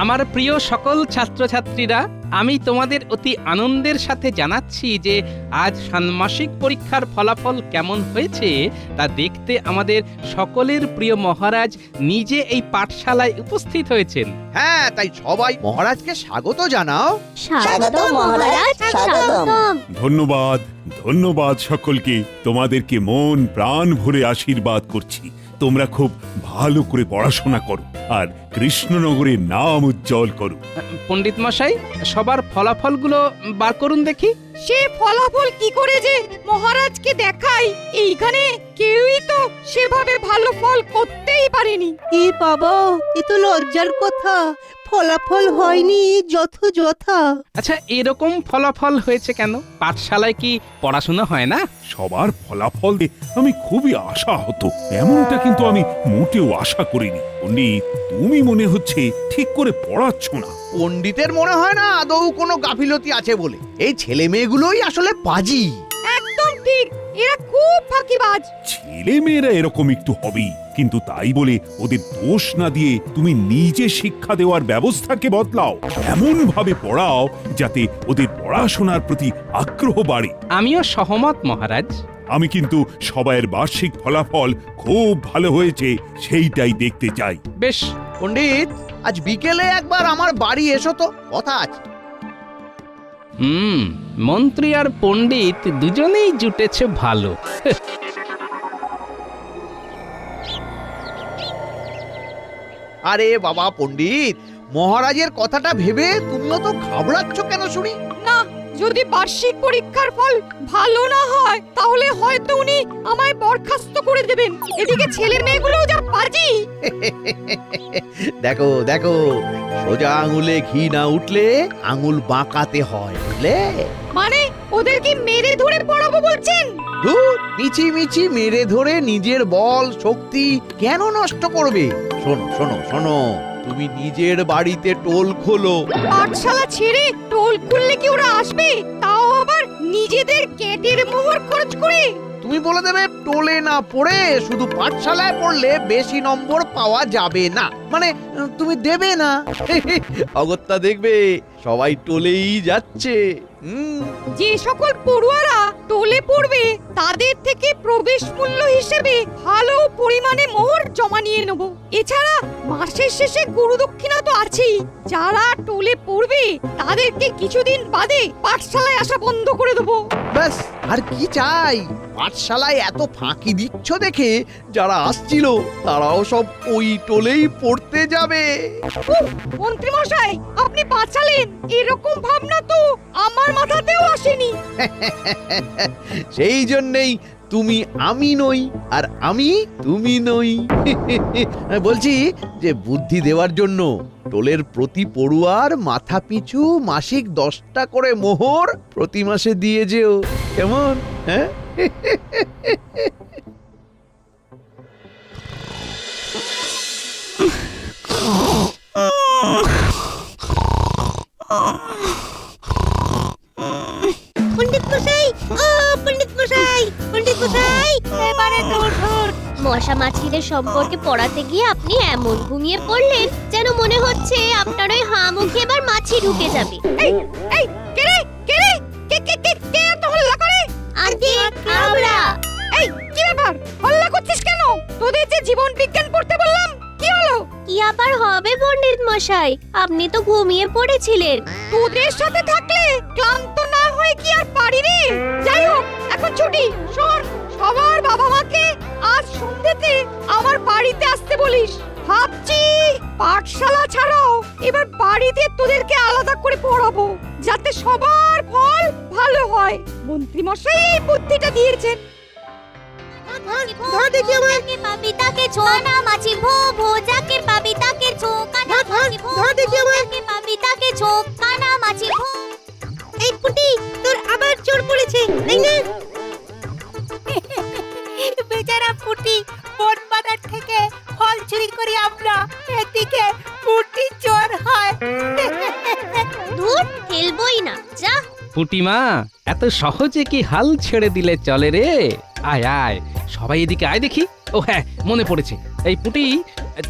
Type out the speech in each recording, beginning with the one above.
আমার প্রিয় সকল ছাত্রছাত্রীরা, আমি তোমাদের অতি আনন্দের সাথে জানাচ্ছি যে আজ ষান্মাসিক পরীক্ষার ফলাফল কেমন হয়েছে তা দেখতে আমাদের সকলের প্রিয় মহারাজ নিজে এই পাঠশালায় উপস্থিত হয়েছেন। হ্যাঁ, তাই সবাই মহারাজকে স্বাগত জানাও। স্বাগত মহারাজ, স্বাগতম। ধন্যবাদ, ধন্যবাদ সকলকে। তোমাদেরকে মন প্রাণ ভরে আশীর্বাদ করছি। তোমরা খুব ভালো করে পড়াশোনা করো আর কৃষ্ণনগরের নাম উজ্জ্বল করো। পণ্ডিত মশাই, সবার ফলাফলগুলো বার করুন দেখি। সে ফলাফল কি করে যে মহারাজকে দেখাই, এইখানে কেউই তো সেভাবে ভালো ফল করতেই পারেনি। এ বাবা, এ তো লজ্জার কথা। ফলাফল হয়নি যথা। আচ্ছা, এরকম ফলাফল হয়েছে কেন? পাঠশালায় কি পড়াশোনা হয় না? সবার ফলাফল আমি খুবই আশাহত। এমনটা কিন্তু আমি মোটেও আশা করিনি। পণ্ডিত, তুমি মনে হচ্ছে ঠিক করে পড়াচ্ছ না। পণ্ডিতের মনে হয় না আদৌ কোনো গাফিলতি আছে বলে। এই ছেলে মেয়েগুলোই আসলে পাজি। একদম ঠিক, এরা খুব ফাঁকিবাজ। ছেলে মেয়েরা এরকম একটু হবেই, কিন্তু তাই বলে ওদের দোষ না দিয়ে তুমি নিজে শিক্ষা দেওয়ার ব্যবস্থাকে বদলাও। এমন ভাবে পড়াও যাতে ওদের পড়াশোনার প্রতি আগ্রহ বাড়ে। আমিও সহমত মহারাজ। আমি কিন্তু সবাইয়ের বার্ষিক ফলাফল খুব ভালো হয়েছে সেইটাই দেখতে চাই। বেশ। পণ্ডিত, আজ বিকেলে একবার আমার বাড়ি এসো তো, কথা আছে। মন্ত্রী আর পণ্ডিত দুজনেই জুটেছে ভালো। আরে বাবা পণ্ডিত, মহারাজের কথাটা ভেবে তুমিও তো ঘাবড়াচ্ছ কেন শুনি? না, যদি বার্ষিক পরীক্ষার ফল ভালো না হয় তাহলে হয়তো উনি আমায় বরখাস্ত করে দেবেন। এদিকে ছেলে মেয়েগুলো যা পাজি। দেখো দেখো, সোজা আঙুলে ঘি না উঠলে আঙুল বাঁকাতে হয়, বুঝলে? মানে ওদের কি মেরে ধরে পড়াবো বলছেন? ধুর, মিছি মেরে ধরে নিজের বল শক্তি কেন নষ্ট করবে? শোনো শোনো শোনো, তুমি নিজের বাড়িতে টোল খোলো। পাঠশালা ছেড়ে টোল খুললে কি ওরা আসবে? তাও আবার নিজেদের ক্যাটের মোহর খরচ করে। তুমি বলে দেবে টোলে না পড়ে শুধু পাঠশালায় পড়লে বেশি নম্বর পাওয়া যাবে না, মানে তুমি দেবে না। অগত্যা দেখবে সবাই টোলেই যাচ্ছে। যে সকল পড়ুয়ারা টোলে পড়বে তাদের থেকে প্রবেশ মূল্য হিসেবে ভালো পরিমাণে মোহর জমা নিয়ে নেব। এছাড়া মাসের শেষে গুরু দক্ষিণা তো আছেই। যারা টোলে পড়বে তাদেরকে কিছুদিন বাদে পাঠশালায় আসা বন্ধ করে দেবো। ব্যাস, আর কি চাই? পাঠশালায় এত ফাঁকি দিচ্ছ দেখে যারা আসছিল তারাও সব ওই টোলেই পড়তে যাবে। মন্ত্রী মশাই, আপনি বাঁচালেন। এরকম ভাবনা তো আমার মাথাতেও আসেনি। সেই জন্যেই তুমি আমি নই আর আমি তুমি নই। বলছি যে বুদ্ধি দেওয়ার জন্য টোলের প্রতি পড়ুয়ার মাথা পিছু মাসিক 10টা করে মোহর প্রতি মাসে দিয়ে যেও, কেমন? হ্যাঁ, পণ্ডিত মশাই, ও পণ্ডিত মশাই, পণ্ডিত মশাই, এবারে ধর। মশা মাছিদের সম্পর্কে পড়াতে গিয়ে আপনি এমন ঘুমিয়ে পড়লেন যেন মনে হচ্ছে আপনার ওই হাঁ মুখে এবার মাছি ঢুকে যাবে। এই এই কে রে কে রে কে কে কে কে এত হল্লা করে? আন্টি, আমরা। এই কি ব্যাপার, হল্লা করছিস কেন? তোদের যে জীবন বিজ্ঞান পড়তে বললাম, কি হলো? কি আবার হবে পণ্ডিত মশাই, আপনি তো ঘুমিয়ে পড়েছিলেন। তোদের সাথে থাকলে ক্লান্ত না হয়ে কি আর পারি রে? যাই হোক, এখন ছুটি। শোন, সবার বাবা মাকে আজ সন্ধ্যেতে আমার বাড়িতে আসতে বলিস। ভাবছি পাঠশালা ছাড়াও এবার বাড়িতে তোদেরকে আলাদা করে পড়াবো, যাতে সবার ফল ভালো হয়। মন্ত্রী মশাই এই বুদ্ধিটা দিয়েছেন। ধর দেখি আমার পাবি তাকে ছোনা মাছি ভো ভো, যাকে পাবি তাকে ছোকানা মাছি ভো, ধর দেখি আমার পাবি তাকে ছোকানা মাছি ভো। এই পুটি, তোর আবার চোর পড়েছে, তাই না? বেচারা পুটি, বন বাজার থেকে ফল চুরি করি আমরা, এদিকে পুটি চোর হয়। দূর, খেলবই না, যা। পুটিমা, এত সহজে কি হাল ছেড়ে দিলে চলে রে? আয় আয়, সবাই এদিকে আয় দেখি। ও হ্যাঁ, মনে পড়েছে, এই পুটি,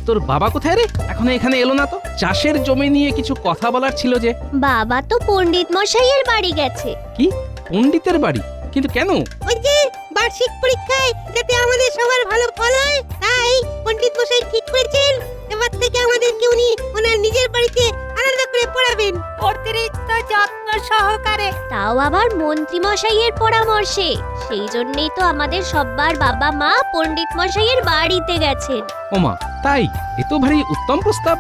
তোর বাবা কোথায় রে? এখনো এখানে এলো না তো? চাষের জমি নিয়ে কিছু কথা বলার ছিল যে। বাবা তো পণ্ডিত মশাইয়ের বাড়ি গেছে। কি, পণ্ডিতের বাড়ি? কিন্তু কেন? ওই যে বার্ষিক পরীক্ষায় যাতে আমাদের সবার ভালো ফল হয়, তাই পণ্ডিত মশাই ঠিক করেছেন এবার থেকে আমাদেরকে উনি ওনার নিজের বাড়িতে আলাদা করে পড়াবেন, অতিরিক্ত যত্ন সহকারে। তাও আবার মন্ত্রী মশাইয়ের পরামর্শে। সেই জন্যই তো আমাদের সব্বার বাবা মা পণ্ডিত মশাইয়ের বাড়িতে গেছেন। ওমা, তাই? এ তো ভারী উত্তম প্রস্তাব।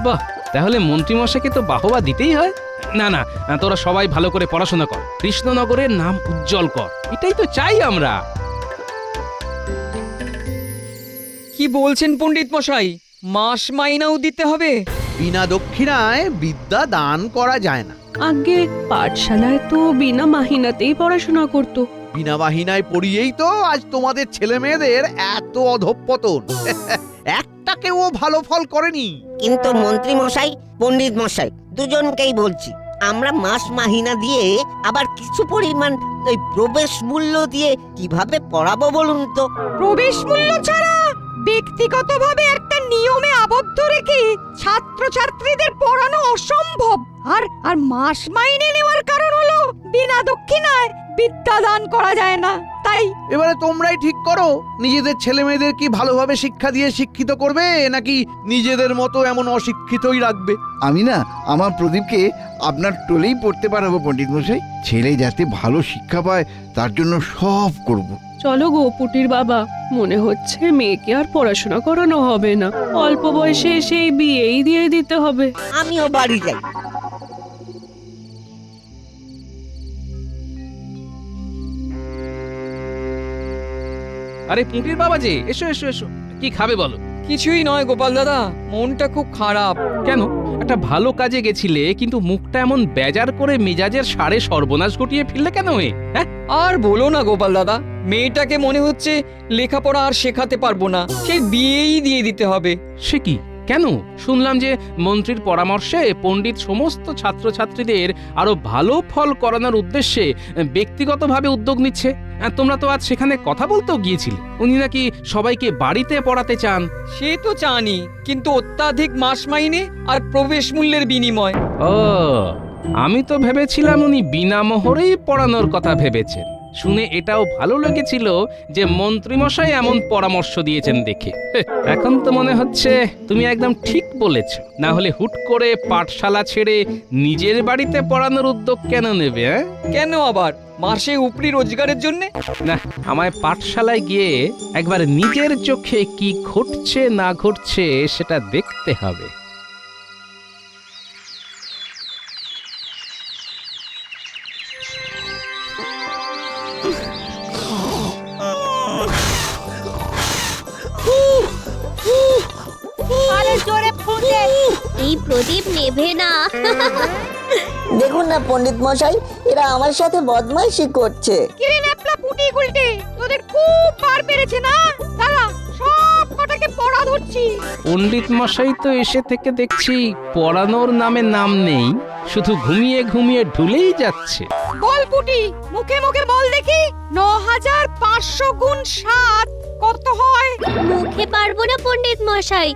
বাহ, তাহলে মন্ত্রীমশাইকে তো বাহবা দিতেই হয়। না না, তোরা সবাই ভালো করে পড়াশোনা কর, কৃষ্ণনগরের নাম উজ্জ্বল কর, এটাই তো চাই আমরা। কি বলছেন পণ্ডিত মশাই? মাস মাইনাও দিতে হবে? বিনা দক্ষিণায় বিদ্যা দান করা যায় না। আগে পাঠশালায় তো বিনা মাহিনাতেই পড়াশোনা করতো। বিনা বাহিনায় পড়িয়েই তো আজ তোমাদের ছেলে মেয়েদের এত অধঃপতন। একটাকেও ভালো ফল করেনি। কিন্তু মন্ত্রী মশাই, পণ্ডিত মশাই, দুজনকেই বলছি, আমরা মাস মাহিনা দিয়ে আবার কিছু পরিমাণ ওই প্রবেশ মূল্য দিয়ে কিভাবে পড়াবো বলুন তো? প্রবেশ মূল্য ছাড়া ব্যক্তিগতভাবে একটা নিয়মে আবদ্ধ রেখে ছাত্রছাত্রীদের পড়ানো অসম্ভব। আর মাস মাইনে নেওয়ার কারণ হলো বিনা দক্ষিণায় বিদ্যা দান করা যায় না, তাই। এবারে তোমরাই ঠিক করো, নিজেদের ছেলে মেয়েদের কি ভালোভাবে শিক্ষা দিয়ে শিক্ষিত করবে, নাকি নিজেদের মতো এমন অশিক্ষিতই রাখবে? আমি না আমার প্রদীপকে আপনার টোলেই পড়তে পারাবো পণ্ডিত মশাই। ছেলে যাতে ভালো শিক্ষা পায় তার জন্য সব করব। চলো গো পুটির বাবা, মনে হচ্ছে মেয়েকে আর পড়াশোনা করানো হবে না। অল্প বয়সে সেই বিয়েই দিয়ে দিতে হবে। আমিও বাড়ি যাই। আরে পুটির বাবা যে, এসো এসো এসো, কি খাবে বলো? কিছুই নয় গোপাল দাদা, মনটা খুব খারাপ। কেন? একটা ভালো কাজে গেছিলে, কিন্তু মুখটা এমন বেজার করে মেজাজের সাড়ে সর্বনাশ ঘটিয়ে ফেললে কেন? হ্যাঁ, আর বলো না গোপাল দাদা, মেয়েটাকে মনে হচ্ছে লেখাপড়া আর শেখাতে পারবো না, সেই বিয়েই দিয়ে দিতে হবে। সে কি? কেন? শুনলাম যে মন্ত্রীর পরামর্শে পণ্ডিত সমস্ত ছাত্রছাত্রীদের আরো ভালো ফল করানোর উদ্দেশ্যে ব্যক্তিগতভাবে উদ্যোগ নিচ্ছে। তোমরা তো আজ সেখানে কথা বলতেও গিয়েছিলে, উনি নাকি সবাইকে বাড়িতে পড়াতে চান। সে তো জানি, কিন্তু অত্যাধিক মাস মাইনে আর প্রবেশ মূল্যের বিনিময়। ও, আমি তো ভেবেছিলাম উনি বিনা মোহরেই পড়ানোর কথা ভেবেছেন। শুনে এটাও ভালো লেগেছিল যে মন্ত্রীমশাই এমন পরামর্শ দিয়েছেন দেখে। এখন তো মনে হচ্ছে তুমি একদম ঠিক বলেছ। না হলে হুট করে পাঠশালা ছেড়ে নিজের বাড়িতে পড়ানোর উদ্যোগ কেন নেবে? কেন আবার? মাসে উপরি রোজগারের জন্য? না, আমায় পাঠশালায় গিয়ে একবার নিজের চোখে কি ঘটছে না ঘটছে সেটা দেখতে হবে। আরে জোরে ফুঁকে। এই প্রদীপ নেভে না। দেখুন না পণ্ডিত মশাই, এরা আমার সাথে বদমাইশি করছে। কিরে ন্যাপলা পুটি গুলটে, তোদের খুব বার বেড়েছে না? দাঁড়া, সব কটাকে পড়া ধরছি। পণ্ডিত মশাই তো এসে থেকে দেখছি পড়ানোর নামে নাম নেই, শুধু ঘুমিয়ে ঘুমিয়ে ঢুলেই যাচ্ছে। বল পুটি, মুখে মুখে বল দেখি, 9500 গুণ 7 কত হয়? মুখে পারবো না পণ্ডিত মশাই,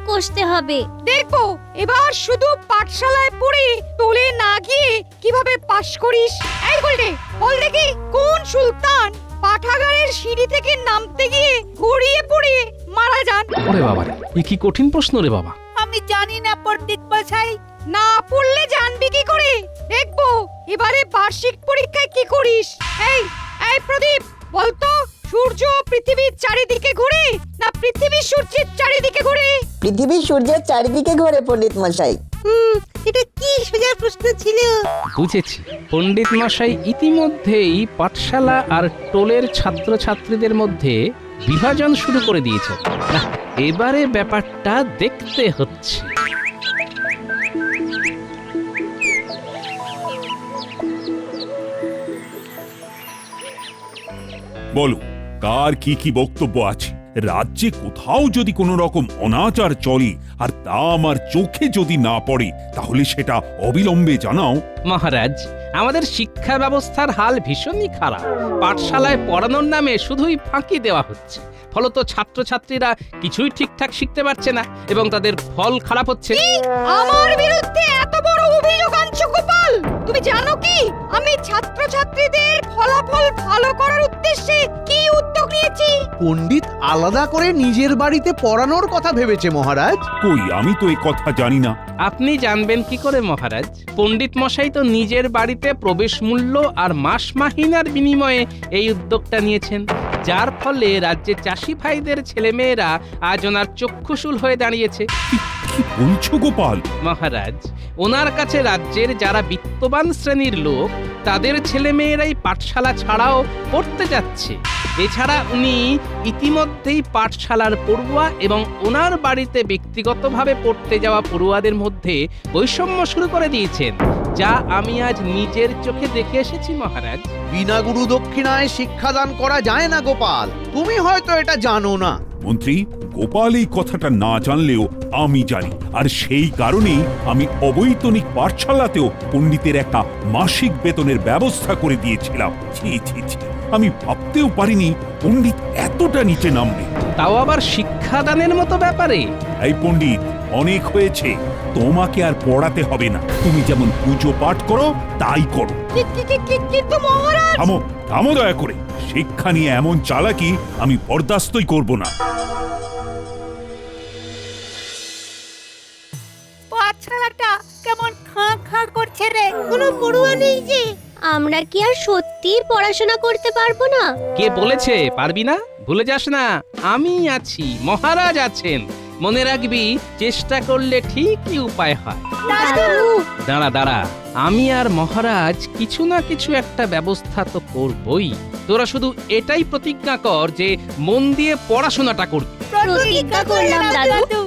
কষতে হবে। দেখবো এবার শুধু পাঠশালায় পড়ে তোলে না গিয়ে কিভাবে পাশ করিস। এই গুলটে, বল দেখি কোন সুলতান পাঠাগারের সিঁড়ি থেকে নামতে গিয়ে গড়িয়ে পড়ে মারা যান? ওরে বাবা রে, এ কি কঠিন প্রশ্ন রে বাবা। আমি জানি না পণ্ডিত মশাই। না পড়লে জানবি কি করে? দেখবো এবারে বার্ষিক পরীক্ষায় কি করিস। এই এই প্রদীপ, বলতো সূর্য পৃথিবীর চারিদিকে ঘোরে না পৃথিবী সূর্যের চারিদিকে ঘোরে? পৃথিবী সূর্যের চারিদিকে ঘোরে পণ্ডিত মশাই। এটা কি সোজা প্রশ্ন ছিল। বুঝেছি, পণ্ডিত মশাই ইতিমধ্যেই পাঠশালা আর টোলের ছাত্রছাত্রীদের মধ্যে বিভাজন শুরু করে দিয়েছেন। এবারে ব্যাপারটা দেখতে হচ্ছে। বলো, কার কি কি বক্তব্য আছে? রাজ্যে কোথাও যদি কোনো রকম অনাচার চলে আর তা আমার চোখে যদি না পড়ে, তাহলে সেটা অবিলম্বে জানাও। মহারাজ, আমাদের শিক্ষা ব্যবস্থার হাল ভীষণই খারাপ। পাঠশালায় পড়ানোর নামে শুধুই ফাঁকি দেওয়া হচ্ছে, ফলত ছাত্রছাত্রীরা কিছুই ঠিকঠাক শিখতে পারছে না এবং তাদের ফল খারাপ হচ্ছে। আমার বিরুদ্ধে এত বড় অভিযোগ আনছো গোপাল? তুমি জানো কি আমি ছাত্রছাত্রীদের ফলাফল ভালো করার উদ্দেশ্যে কি উদ্যোগ নিয়েছি? পণ্ডিত আলাদা করে নিজের বাড়িতে পড়ানোর কথা ভেবেছে মহারাজ। কই, আমি তো এই কথা জানি না। আপনি জানবেন কি করে মহারাজ? পণ্ডিত মশাই তো নিজের বাড়িতে প্রবেশ মূল্য আর মাস মাহিনার বিনিময়ে এই উদ্যোগটা নিয়েছেন, যার ফলে রাজ্যের চাষি ভাইদের ছেলেমেয়েরা আজ ওনার চক্ষুশূল হয়ে দাঁড়িয়েছে। কি বলছো গোপাল? মহারাজ, ওনার কাছে রাজ্যের যারা বিত্তবান শ্রেণীর লোক তাদের ছেলেমেয়েরাই পাঠশালা ছাড়াও পড়তে যাচ্ছে। এছাড়া উনি ইতিমধ্যেই পাঠশালার পড়ুয়া এবং ওনার বাড়িতে ব্যক্তিগতভাবে পড়তে যাওয়া পড়ুয়াদের মধ্যে বৈষম্য শুরু করে দিয়েছেন, যা আমি আজ নিজের চোখে দেখে এসেছি মহারাজ। বিনা গুরু দক্ষিণায় শিক্ষাদান করা যায় না গোপাল, তুমি হয়তো এটা জানো না। মন্ত্রী, গোপাল এই কথাটা না জানলেও আমি জানি, আর সেই কারণেই আমি অবৈতনিক পাঠশালাতেও পণ্ডিতের একটা মাসিক বেতনের ব্যবস্থা করে দিয়েছিলাম। ছি ছি ছি, আমি ভাবতেও পারিনি পণ্ডিত এতটা নিচে নামবে। তাও আবার শিক্ষাদানের মতো ব্যাপারে। এই পণ্ডিত, অনেক হয়েছে, তোমাকে আর পড়াতে হবে না। তুমি যেমন পুজো পাঠ করো তাই করো। কিন্তু মহারাজ, থামো থামো দয়া করে। শিক্ষা নিয়ে এমন চালাকি আমি বরদাস্তই করব না। পাঠশালাটা কেমন খাঁ খাঁ করছে রে, কোনো পড়ুয়া নেই যে। আমরা কি আর সত্যি পড়াশোনা করতে পারবো না? কে বলেছে পারবি না? ভুলে যাস না, আমি আছি, মহারাজ আছেন। মনে রাখবি, চেষ্টা করলে ঠিকই উপায় হয়। দাদু, দাঁড়া দাঁড়া, আমি আর মহারাজ কিছু না কিছু একটা ব্যবস্থা তো করবই। তোরা শুধু এটাই প্রতিজ্ঞা কর যে মন দিয়ে পড়াশোনাটা করবি। প্রতিজ্ঞা করলাম দাদু।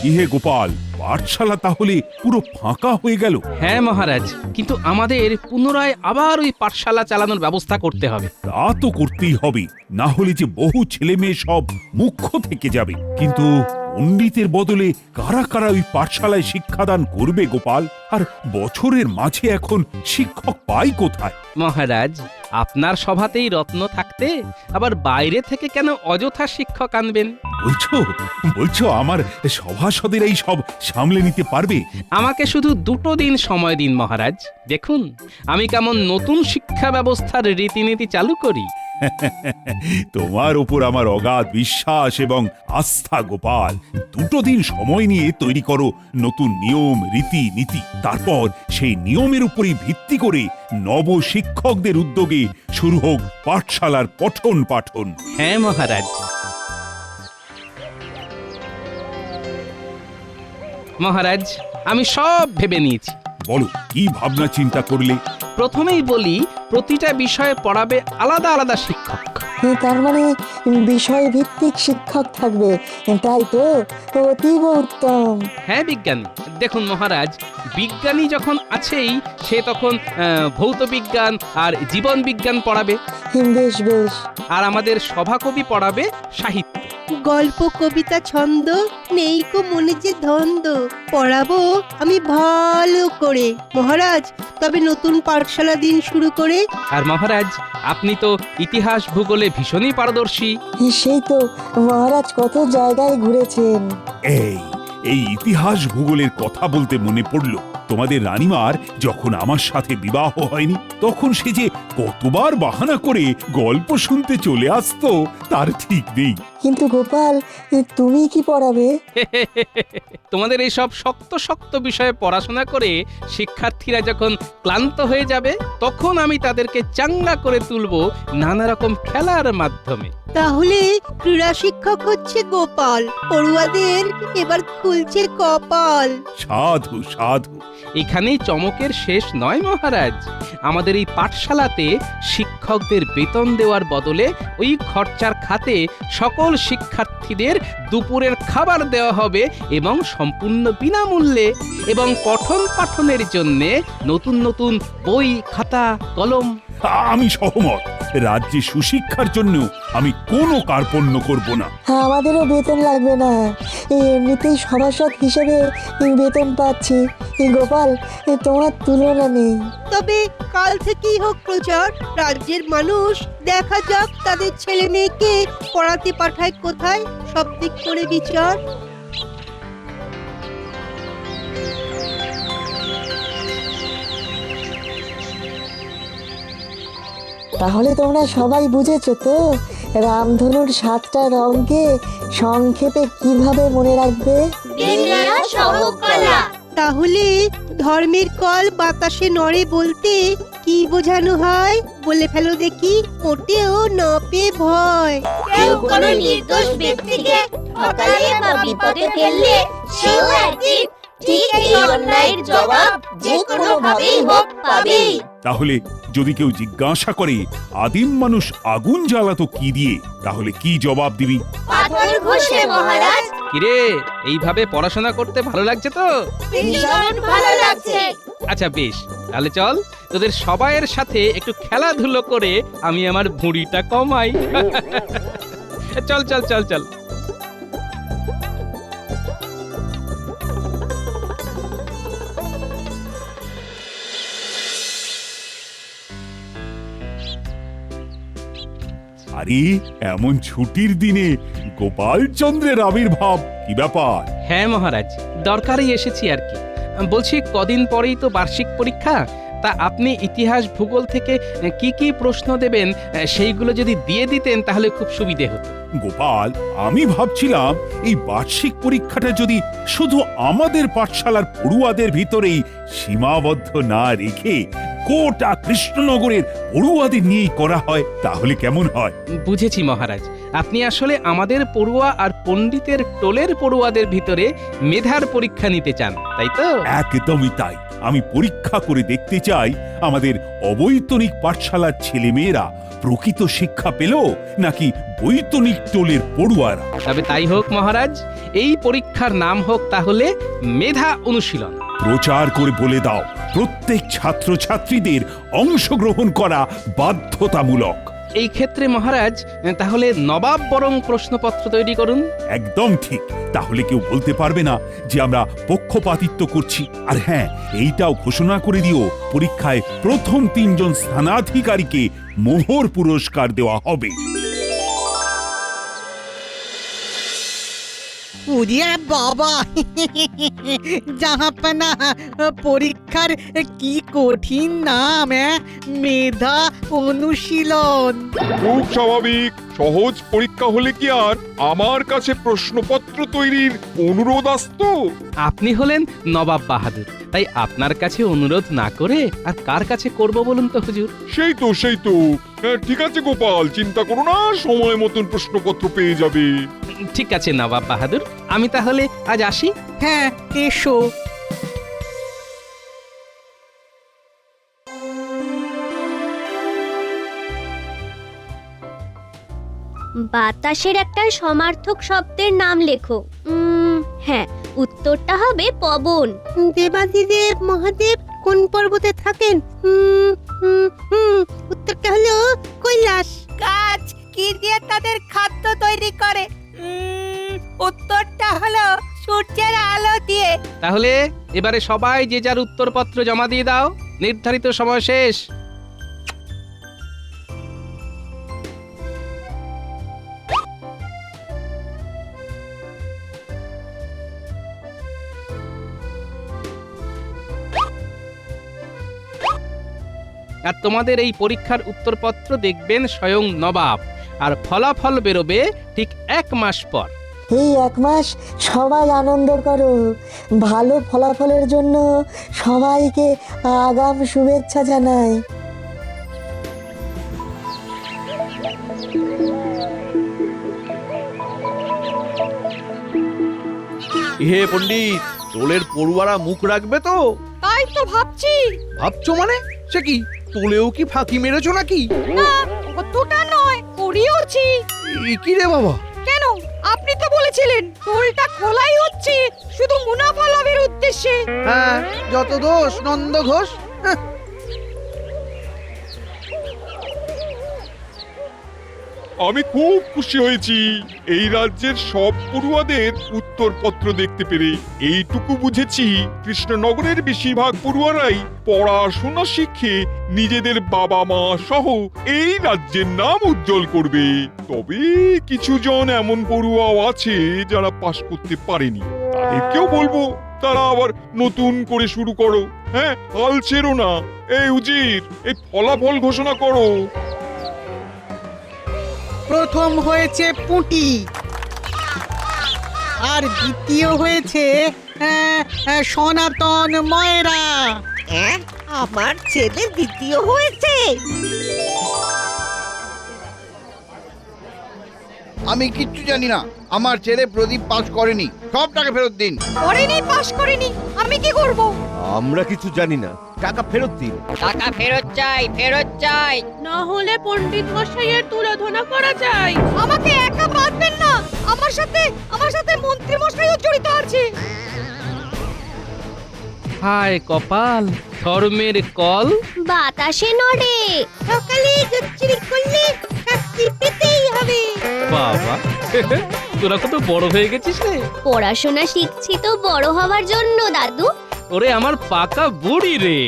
ইহে গোপাল, পাঠশালা তাহলে পুরো ফাঁকা হয়ে গেল? হ্যাঁ মহারাজ, কিন্তু আমাদের পুনরায় আবার ওই পাঠশালা চালানোর ব্যবস্থা করতে হবে। তা তো করতেই হবে, না হলে যে বহু ছেলে মেয়ে সব মুখ্য থেকে যাবে। কিন্তু পণ্ডিতের বদলে কারা কারা ওই পাঠশালায় শিক্ষাদান করবে গোপাল? আর বছরের মাঝে এখন শিক্ষক পাই কোথায়? মহারাজ, আপনার সভাতেই রত্ন থাকতে আবার বাইরে থেকে কেন অযথা শিক্ষক আনবেন? বলছো আমার সভাসদের এই সব সামলে নিতে পারবে? আমাকে শুধু 2 দিন সময় দিন মহারাজ। দেখুন আমি কেমন নতুন শিক্ষা ব্যবস্থার রীতিনীতি চালু করি। তোমার উপর আমার অগাধ বিশ্বাস এবং আস্থা গোপাল। 2 দিন সময় নিয়ে তৈরি করো নতুন নিয়ম রীতি নীতি। তারপর সেই নিয়মের উপরই ভিত্তি করে নব শিক্ষকদের উদ্যোগে শুরু হোক পাঠশালার পঠন পাঠন। হ্যাঁ মহারাজ। মহারাজ, আমি সব ভেবে নিয়েছি। বলো, কি ভাবনা চিন্তা করলে? প্রথমেই বলি, প্রতিটা বিষয়ে পড়াবে আলাদা আলাদা শিক্ষক। তার মানে বিষয় ভিত্তিক শিক্ষক থাকবে, তাই তো? অতীব উত্তম। হ্যাঁ বিজ্ঞানী। দেখুন মহারাজ, বিজ্ঞানী যখন আছেই, সে তখন ভৌত বিজ্ঞান আর জীবন বিজ্ঞান পড়াবে। বেশ বেশ। আর আমাদের সভাকবি পড়াবে সাহিত্য। গল্প কবিতা ছন্দ নেই কো মনে যে ধন্দ, পড়াবো আমি ভালো করে মহারাজ। তবে নতুন পাঠশালা দিন শুরু করে। আর মহারাজ, আপনি তো ইতিহাস ভূগোলে ভীষণই পারদর্শী। সেই তো, মহারাজ কত জায়গায় ঘুরেছেন। এই ইতিহাস ভূগোলের কথা বলতে মনে পড়লো, তোমাদের রানীমার যখন আমার সাথে বিবাহ হয়নি, তখন সে যে কতবার বাহানা করে গল্প শুনতে চলে আসতো তার ঠিক নেই। কিন্তু গোপাল, তুমি কি পড়াবে? তোমাদের এই সব শক্ত শক্ত বিষয়ে পড়াশোনা করে শিক্ষার্থীরা যখন ক্লান্ত হয়ে যাবে, তখন আমি তাদেরকে চাঙ্গা করে তুলবো নানা রকম খেলার মাধ্যমে। তাহলে ক্রীড়া শিক্ষক হচ্ছে গোপাল, পড়ুয়াদের এবার খুলছে কপাল। সাধু সাধু। এখানেই চমকের শেষ নয় মহারাজ। আমাদের এই পাঠশালাতে শিক্ষকদের বেতন দেওয়ার বদলে ওই খরচার খাতে সকল শিক্ষার্থীদের দুপুরের খাবার দেওয়া হবে এবং সম্পূর্ণ বিনামূল্যে। এবং পঠন পাঠনের জন্য নতুন নতুন বই, খাতা, কলম। আমি সহমত। রাজ্যে সুশিক্ষার জন্য আমি কোনো কার্পণ্য করব না। আমাদেরও বেতন লাগবে না, এমনিতেই সভাসদ হিসেবে বেতন পাচ্ছি, গোপাল তোমার তুলনা নেই। তবে কাল থেকেই হোক প্রচার, রাজ্যের মানুষ দেখা যাক তাদের ছেলে মেয়েকে পড়াতে পাঠায় কোথায়, সব দিক করে বিচার। তাহলে তোমরা সবাই বুঝেছো তো রামধনুর 7টা রঙকে সংক্ষেপে কিভাবে মনে রাখবে? বিদ্যা সহকলা। তাহলে ধর্মের কল বাতাসে নড়ে বলতে কি বোঝানো হয় বলে ফেলো দেখি। মোটেও না পেয়ে ভয়। কেউ কোনো নির্দোষ ব্যক্তিকে ঠকালে বা বিপদে ফেললে সেও একদিন ঠিক এই অন্যায়ের জবাব যে কোনো ভাবেই হোক পাবেই। তাহলে যদি কেউ জিজ্ঞাসা করে আদিম মানুষ আগুন জ্বালাতো কি দিয়ে, তাহলে কি জবাব দিবি? পাথর ঘষে মহারাজ। কিরে, এইভাবে পড়াশোনা করতে ভালো লাগছে তো? ভীষণ ভালো লাগছে। আচ্ছা বেশ, তাহলে চল তোদের সবাইয়ের সাথে একটু খেলাধুলো করে আমি আমার ভুঁড়িটা কমাই। চল চল চল চল। আরে এমন ছুটির দিনে গোপাল চন্দ্রের আবির্ভাব, কি ব্যাপার? হ্যাঁ মহারাজ, দরকারই এসেছি আর কি। বলছি কদিন পরেই তো বার্ষিক পরীক্ষা, তা আপনি ইতিহাস ভূগোল থেকে কি কি প্রশ্ন দেবেন সেইগুলো যদি দিয়ে দিতেন তাহলে খুব সুবিধে হতো। গোপাল, আমি ভাবছিলাম এই বার্ষিক পরীক্ষাটা যদি শুধু আমাদের পাঠশালার পড়ুয়াদের ভিতরেই সীমাবদ্ধ না রেখে গোটা কৃষ্ণনগরের পড়ুয়াদের নিয়েই করা হয়, তাহলে কেমন হয়? বুঝেছি মহারাজ, আপনি আসলে আমাদের পড়ুয়া আর পণ্ডিতের টোলের পড়ুয়াদের ভিতরে মেধার পরীক্ষা নিতে চান, তাই তো? একদমই তাই। আমি পরীক্ষা করে দেখতে চাই আমাদের অবৈতনিক পাঠশালার ছেলেমেয়েরা প্রকৃত শিক্ষা পেল নাকি বৈতনিক টোলের পড়ুয়ারা। তবে তাই হোক মহারাজ, এই পরীক্ষার নাম হোক তাহলে মেধা অনুশীলন। প্রচার করে বলে দাও প্রত্যেক ছাত্রছাত্রীদের অংশগ্রহণ করা বাধ্যতামূলক। এই ক্ষেত্রে মহারাজ তাহলে নবাব বরং প্রশ্নপত্র তৈরি করুন। একদম ঠিক। তাহলে কেউ বলতে পারবে না যে আমরা পক্ষপাতিত্ব করছি। আর হ্যাঁ, এইটাও ঘোষণা করে দিও পরীক্ষায় প্রথম 3 জন স্থানাধিকারীকে মোহর পুরস্কার দেওয়া হবে। উড়িয়ে বাবা, জাহাপনা, পরীক্ষার কি কঠিন নাম, মেধা অনুশীলন। খুব স্বাভাবিক। সহজ পরীক্ষা হলে কি আর আমার কাছে প্রশ্নপত্র তৈরির অনুরোধ আসতো? আপনি হলেন নবাব বাহাদুর, তাই আপনার কাছে অনুরোধ না করে আর কার কাছে করব বলুন তো হুজুর? সেই তো ঠিক আছে গোপাল, চিন্তা করো না, সময় মতন প্রশ্নপত্র পেয়ে যাবে। ঠিক আছে নবাব বাহাদুর, আমি তাহলে আজ আসি। হ্যাঁ, এসো। বাতাসের একটা সমার্থক শব্দের নাম লেখো। হ্যাঁ, উত্তরটা হবে পবন। দেবাদিদেব মহাদেব কোন পর্বতে থাকেন? উত্তরটা হলো কৈলাস। গাছ কি দিয়ে তাদের খাদ্য তৈরি করে? উত্তরটা হলো সূর্যের আলো দিয়ে। তাহলে এবারে সবাই যে যার উত্তরপত্র জমা দিয়ে দাও, নির্ধারিত সময় শেষ। আর তোমাদের এই পরীক্ষার উত্তরপত্র দেখবেন স্বয়ং নবাব, আর ফলাফল বেরোবে ঠিক 1 মাস পর। এই 1 মাস সবাই আনন্দ করো। ভালো ফলাফলের জন্য সবাইকে আগাম শুভেচ্ছা জানাই। হে পণ্ডিত, টোলের পড়ুয়ারা মুখ রাখবে তো? তাই তো ভাবছি। ভাবছো মানে? সে কি, তোলেও কি ফাঁকি মেরেছো নাকি? না, অতটা নয়, করিওছি। কি রে বাবা? কেন, আপনি তো বলেছিলেন টোলটা খোলাই হচ্ছে শুধু মুনাফা লাভের উদ্দেশ্যে। হ্যাঁ, যত দোষ নন্দ ঘোষ। আমি খুব খুশি হয়েছি এই রাজ্যের সব পড়ুয়াদের উত্তরপত্র দেখতে পেরে। এইটুকু বুঝেছি কৃষ্ণনগরের বেশিরভাগ পড়ুয়ারাই পড়াশোনা শিখে নিজেদের বাবা মা সহ এই রাজ্যের নাম উজ্জ্বল করবে। তবে কিছু জন এমন পড়ুয়াও আছে যারা পাশ করতে পারেনি, তাদেরকেও বলবো তারা আবার নতুন করে শুরু করো। হ্যাঁ, হাল ছেড়ো না। এই উজির, এই ফলাফল ঘোষণা করো। প্রথম হয়েছে পুঁটি, আর দ্বিতীয় হয়েছে সনাতন ময়রা। আমার ছেলে দ্বিতীয় হয়েছে। আমি কিচ্ছু জানি না, আমার ছেলে প্রদীপ পাস করেনি, সব টাকা ফেরত দিন। করেনি, পাশ করেনি, আমি কি করব? আমরা কিছু জানি না, টাকা ফেরত দিন। টাকা ফেরত চাই, ফেরত চাই। না হলে পণ্ডিত মশাইয়ের তুলোধনা করা যায়। আমাকে একা বাঁধবেন না, আমার সাথে মন্ত্রী মশাইও জড়িত আছে। হায় কপাল, ধর্মের কল। বাতাসে নড়ে। সকালে জচ্চিরি করলে শাস্তি পেতেই হবে। বাবা, তোরা কত বড় হয়ে গেছিস রে। পড়াশোনা শিখছি তো বড় হওয়ার জন্য দাদু। ওরে আমার পাকা বুড়ি রে।